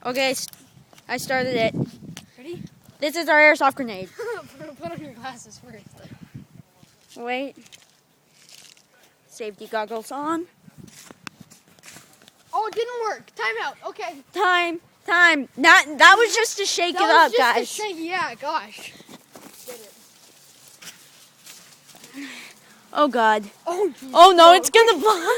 Okay, I started it. Ready? This is our airsoft grenade. Put on your glasses first. Wait. Safety goggles on. Oh, it didn't work. Time out. Okay. Time. That was just to shake it up, guys. Yeah, gosh. Did it. Oh, God. Oh, geez. Oh, no, it's gonna blow.